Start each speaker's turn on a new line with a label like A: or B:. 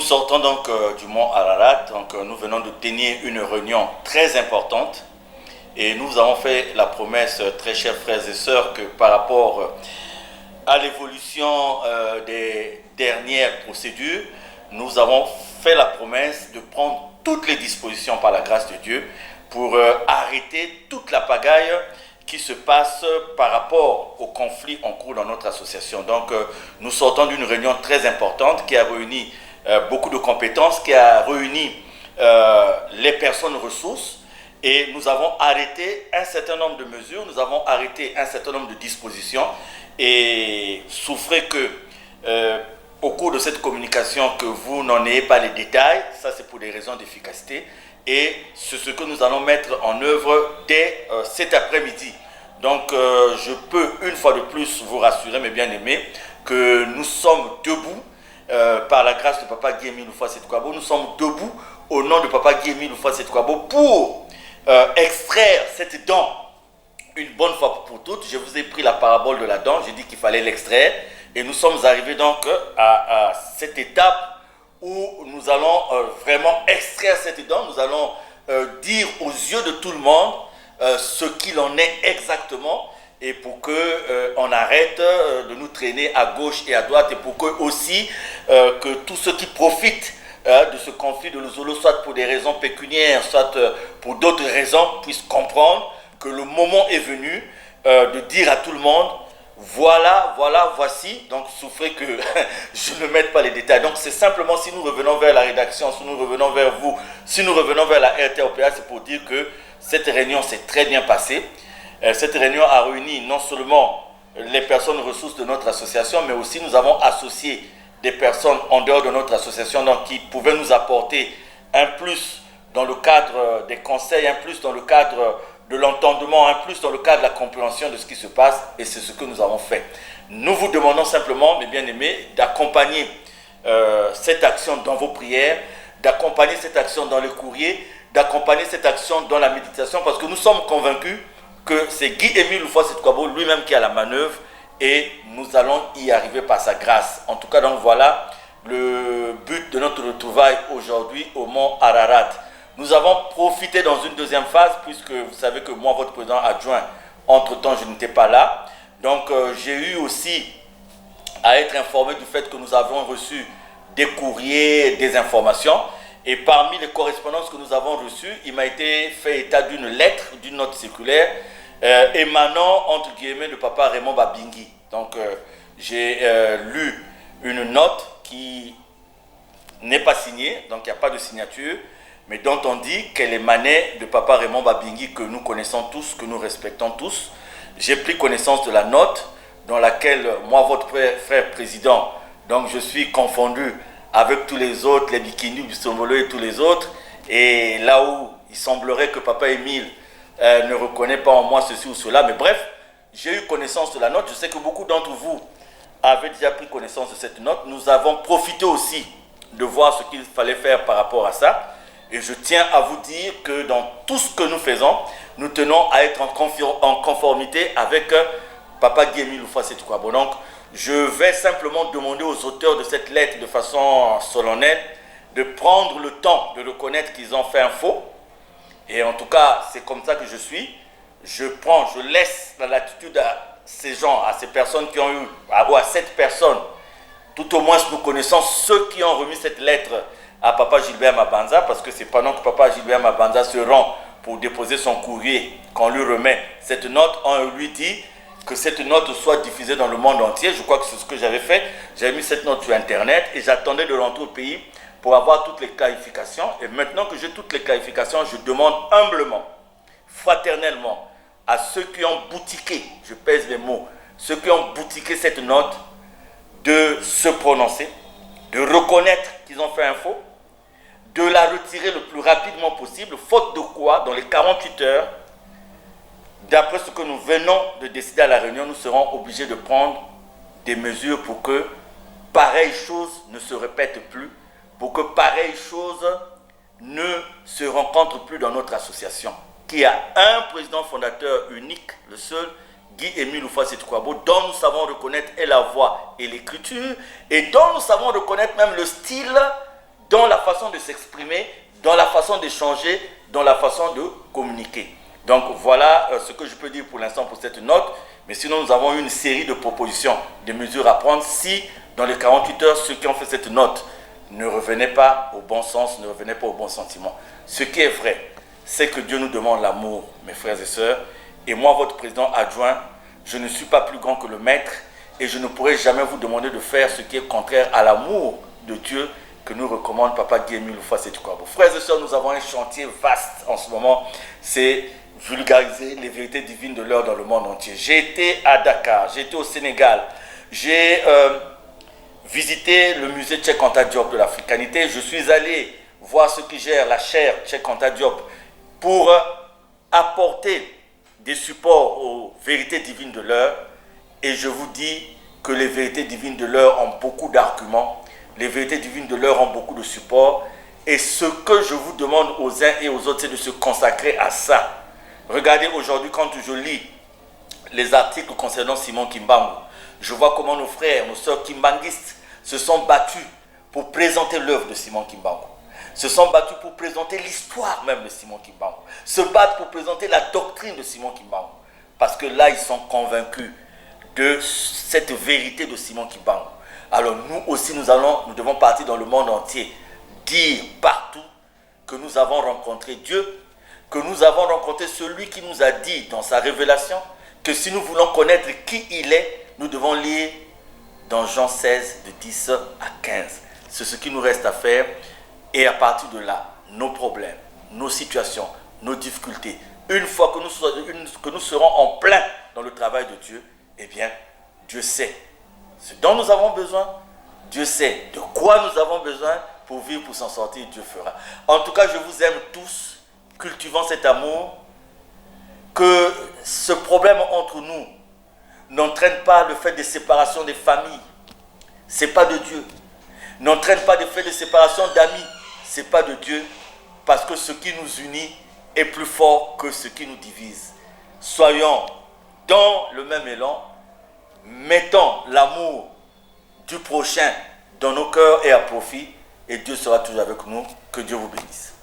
A: sortons donc du mont Ararat. Donc, nous venons de tenir une réunion très importante et nous avons fait la promesse, très chers frères et sœurs, que par rapport à l'évolution des dernières procédures, nous avons fait la promesse de prendre toutes les dispositions par la grâce de Dieu pour arrêter toute la pagaille qui se passe par rapport au conflit en cours dans notre association. Donc, nous sortons d'une réunion très importante qui a réuni beaucoup de compétences, qui a réuni les personnes ressources, et nous avons arrêté un certain nombre de mesures, nous avons arrêté un certain nombre de dispositions, et souffrez que au cours de cette communication que vous n'en ayez pas les détails, ça c'est pour des raisons d'efficacité, et c'est ce que nous allons mettre en œuvre dès cet après-midi. Donc je peux une fois de plus vous rassurer, mes bien-aimés, que nous sommes debout par la grâce de Papa Guy-Émile Oufouas-Setou-Kabo. Nous sommes debout au nom de Papa Guy-Émile Oufouas-Setou-Kabo pour extraire cette dent une bonne fois pour toutes. Je vous ai pris la parabole de la dent, j'ai dit qu'il fallait l'extraire, et nous sommes arrivés donc à cette étape où nous allons vraiment extraire cette dent. Nous allons dire aux yeux de tout le monde ce qu'il en est exactement, et pour qu'on arrête de nous traîner à gauche et à droite, et pour que aussi que tous ceux qui profitent de ce conflit de l'Ozolo, soit pour des raisons pécuniaires, soit pour d'autres raisons, puissent comprendre que le moment est venu de dire à tout le monde: voilà, voici. Donc souffrez que je ne mette pas les détails. Donc c'est simplement, si nous revenons vers la rédaction, si nous revenons vers vous, si nous revenons vers la RTOPA, c'est pour dire que cette réunion s'est très bien passée. Cette réunion a réuni non seulement les personnes ressources de notre association, mais aussi nous avons associé des personnes en dehors de notre association, donc qui pouvaient nous apporter un plus dans le cadre des conseils, un plus dans le cadre de l'entendement, un plus dans le cadre de la compréhension de ce qui se passe, et c'est ce que nous avons fait. Nous vous demandons simplement, mes bien-aimés, d'accompagner cette action dans vos prières, d'accompagner cette action dans le courrier, d'accompagner cette action dans la méditation, parce que nous sommes convaincus que c'est Guy-Émile Oufouas-Setou-Kabo lui-même qui a la manœuvre, et nous allons y arriver par sa grâce. En tout cas, donc voilà le but de notre retrouvaille aujourd'hui au mont Ararat. Nous avons profité dans une deuxième phase, puisque vous savez que moi, votre président adjoint, entre-temps, je n'étais pas là. Donc, j'ai eu aussi à être informé du fait que nous avons reçu des courriers, des informations. Et parmi les correspondances que nous avons reçues, il m'a été fait état d'une lettre, d'une note circulaire, émanant, entre guillemets, de Papa Raymond Babingui. Donc, j'ai lu une note qui n'est pas signée, donc il n'y a pas de signature, mais dont on dit qu'elle émanait de Papa Raymond Babingui, que nous connaissons tous, que nous respectons tous. J'ai pris connaissance de la note dans laquelle, moi, votre frère président, donc je suis confondu avec tous les autres, les Bikini, Bissombolo et tous les autres, et là où il semblerait que Papa Émile ne reconnaît pas en moi ceci ou cela, mais bref, j'ai eu connaissance de la note. Je sais que beaucoup d'entre vous avaient déjà pris connaissance de cette note. Nous avons profité aussi de voir ce qu'il fallait faire par rapport à ça. Et je tiens à vous dire que dans tout ce que nous faisons, nous tenons à être en conformité avec Papa Guy-Émile Oufouas-Setou-Kabo. Donc, je vais simplement demander aux auteurs de cette lettre de façon solennelle de prendre le temps de reconnaître qu'ils ont fait un faux. Et en tout cas, c'est comme ça que je suis. Je laisse la latitude à ces gens, à ces personnes qui ont eu, à cette personne, tout au moins nous connaissons ceux qui ont remis cette lettre à Papa Gilbert Mabanza, parce que c'est pendant que Papa Gilbert Mabanza se rend pour déposer son courrier qu'on lui remet cette note, on lui dit que cette note soit diffusée dans le monde entier. Je crois que c'est ce que j'avais fait. J'avais mis cette note sur Internet et j'attendais de rentrer au pays pour avoir toutes les clarifications. Et maintenant que j'ai toutes les clarifications, je demande humblement, fraternellement, à ceux qui ont boutiqué, je pèse les mots, ceux qui ont boutiqué cette note, de se prononcer, de reconnaître qu'ils ont fait un faux, de la retirer le plus rapidement possible, faute de quoi, dans les 48 heures, d'après ce que nous venons de décider à la réunion, nous serons obligés de prendre des mesures pour que pareille chose ne se répète plus, pour que pareille chose ne se rencontre plus dans notre association, qui a un président fondateur unique, le seul, Guy-Émile Oufouas-Setou-Kabo, dont nous savons reconnaître et la voix et l'écriture, et dont nous savons reconnaître même le style dans la façon de s'exprimer, dans la façon d'échanger, dans la façon de communiquer. Donc voilà ce que je peux dire pour l'instant pour cette note. Mais sinon, nous avons une série de propositions, de mesures à prendre si, dans les 48 heures, ceux qui ont fait cette note ne revenaient pas au bon sens, ne revenaient pas au bon sentiment. Ce qui est vrai, c'est que Dieu nous demande l'amour, mes frères et sœurs. Et moi, votre président adjoint, je ne suis pas plus grand que le maître et je ne pourrai jamais vous demander de faire ce qui est contraire à l'amour de Dieu que nous recommande Papa Guémy Loufa-Sétukwabo. Frères et sœurs, nous avons un chantier vaste en ce moment, c'est vulgariser les vérités divines de l'heure dans le monde entier. J'ai été à Dakar, j'ai été au Sénégal, j'ai visité le musée Cheikh Anta Diop de l'Africanité, je suis allé voir ceux qui gèrent la chaire Cheikh Anta Diop pour apporter des supports aux vérités divines de l'heure. Et je vous dis que les vérités divines de l'heure ont beaucoup d'arguments, les vérités divines de l'heure ont beaucoup de supports. Et ce que je vous demande aux uns et aux autres, c'est de se consacrer à ça. Regardez aujourd'hui, quand je lis les articles concernant Simon Kimbangu, je vois comment nos frères, nos sœurs kimbanguistes se sont battus pour présenter l'œuvre de Simon Kimbangu, se sont battus pour présenter l'histoire même de Simon Kimbangu, se battent pour présenter la doctrine de Simon Kimbangu. Parce que là, ils sont convaincus de cette vérité de Simon Kimbangu. Alors nous aussi, nous devons partir dans le monde entier, dire partout que nous avons rencontré Dieu, que nous avons rencontré celui qui nous a dit dans sa révélation que si nous voulons connaître qui il est, nous devons lire dans Jean 16, de 10 à 15. C'est ce qui nous reste à faire. Et à partir de là, nos problèmes, nos situations, nos difficultés, une fois que nous serons en plein dans le travail de Dieu, eh bien, Dieu sait ce dont nous avons besoin. Dieu sait de quoi nous avons besoin pour vivre, pour s'en sortir. Dieu fera. En tout cas, je vous aime tous. Cultivons cet amour. Que ce problème entre nous n'entraîne pas le fait de séparation des familles. Ce n'est pas de Dieu. N'entraîne pas le fait de séparation d'amis. Ce n'est pas de Dieu. Parce que ce qui nous unit est plus fort que ce qui nous divise. Soyons dans le même élan. Mettons l'amour du prochain dans nos cœurs et à profit. Et Dieu sera toujours avec nous. Que Dieu vous bénisse.